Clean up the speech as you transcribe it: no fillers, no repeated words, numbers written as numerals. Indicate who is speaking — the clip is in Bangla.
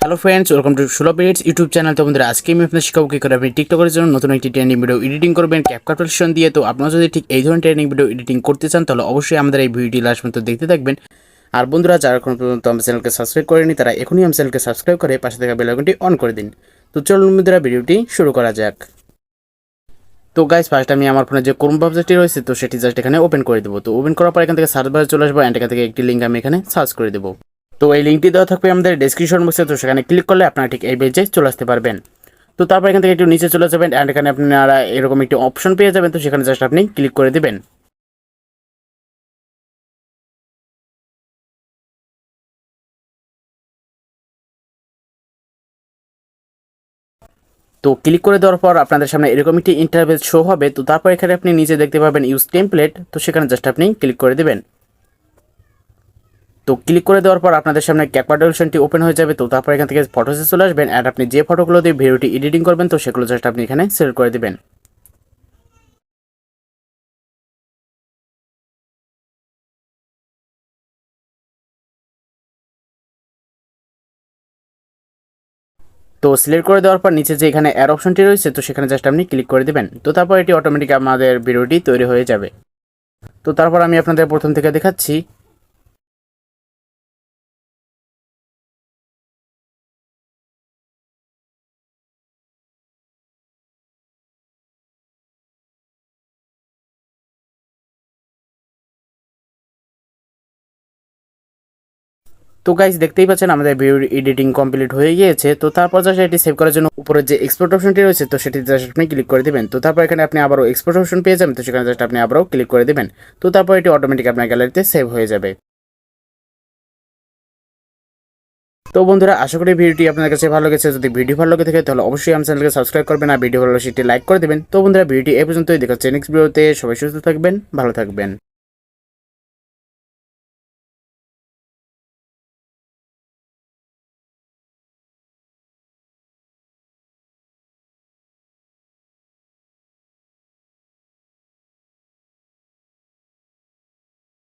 Speaker 1: হ্যালো ফ্রেন্ডস, ওয়েলকাম টু সুলভ এডিটস ইউটিউব চ্যানেল। তো বন্ধুরা, আজকে আমি আপনাদের শিখাবো কী করে আপনি টিকটকের জন্য নতুন একটি ট্রেন্ডিং ভিডিও এডিটিং করবেন ক্যাপকাট অ্যাপ্লিকেশন দিয়ে। তো আপনারা যদি ঠিক এই ধরনের ট্রেন্ডিং ভিডিও এডিটিং করতে চান তাহলে অবশ্যই আমাদের এই ভিডিওটি লাস্ট পর্যন্ত দেখতে থাকবেন। আর বন্ধুরা, যারা এখন পর্যন্ত আমার চ্যানেলকে সাবস্ক্রাইব করেনি তারা এখনই আমার চ্যানেলকে সাবস্ক্রাইব করে পাশে থাকা বেল আইকনটি অন করে দিন। তো চলুন বন্ধুরা, ভিডিওটি শুরু করা যাক। তো গাইস, ফার্স্ট আমি আমার ফোনে যে ক্রোম ব্রাউজারটি রয়েছে তো সেটি জাস্ট এখানে ওপেন করে দেবো। তো ওপেন করার পর এখান থেকে সার্চ বারে চলে আসবো অ্যান্ড এখান থেকে একটি লিঙ্ক আমি এখানে সার্চ করে দেবো। তো এই লিঙ্কটি দেওয়া থাকবে আমাদের ডেসক্রিপশন বক্সে, তো সেখানে ক্লিক করলে আপনারা ঠিক এই পেজে চলে আসতে পারবেন। তো তারপর এখান থেকে একটু নিচে চলে যাবেন অ্যান্ড এখানে আপনারা এরকম একটি অপশন পেয়ে যাবেন, তো সেখানে জাস্ট আপনি ক্লিক করে দেবেন। তো ক্লিক করে দেওয়ার পর আপনাদের সামনে এরকম একটি ইন্টারফেস শো হবে। তো তারপর এখানে আপনি নিচে দেখতে পাবেন ইউজ টেমপ্লেট, তো সেখানে জাস্ট আপনি ক্লিক করে দেবেন। তো ক্লিক করে দেওয়ার পর আপনাদের সামনে ক্যাপকাট অ্যাপ্লিকেশনটি ওপেন হয়ে যাবে। তো তারপর এখান থেকে ফটোসে চলে আসবেন অ্যান্ড আপনি যে ফটোগুলো দিয়ে ভিডিওটি এডিটিং করবেন তো সেগুলো জাস্ট আপনি এখানে সিলেক্ট করে দেবেন। তো সিলেক্ট করে দেওয়ার পর নিচে যে এখানে অ্যাড অপশনটি রয়েছে তো সেখানে জাস্ট আপনি ক্লিক করে দেবেন। তো তারপর এটি অটোমেটিক আমাদের ভিডিওটি তৈরি হয়ে যাবে। তো তারপর আমি আপনাদের প্রথম থেকে দেখাচ্ছি। তো গাইস, দেখতেই পাচ্ছেন আমাদের ভিডিও এডিটিং কমপ্লিট হয়ে গিয়েছে। তো তারপর জাস্ট এটি সেভ করার জন্য উপরে যে এক্সপোর্ট অপশনটি রয়েছে তো সেটি জাস্ট আপনি ক্লিক করে দিবেন। তো তারপর এখানে আপনি আবারও এক্সপোর্ট অপশন পেয়ে যাবেন, তো সেখানে জাস্ট আপনি আবারও ক্লিক করে দিবেন। তো তারপর এটি অটোমেটিক আপনার গ্যালারিতে সেভ হয়ে যাবে। তো বন্ধুরা, আশা করি ভিডিওটি আপনার কাছে ভালো লেগেছে। যদি ভিডিও ভালো লেগে থাকে তাহলে অবশ্যই আমার চ্যানেলকে সাবস্ক্রাইব করবেন আর ভিডিও ভালো লাগলে সেটি লাইক করে দেবেন। তো বন্ধুরা, ভিডিওটি এই পর্যন্তই, দেখা হচ্ছে নেক্সট ভিডিওতে। সবাই সুস্থ থাকবেন, ভালো থাকবেন।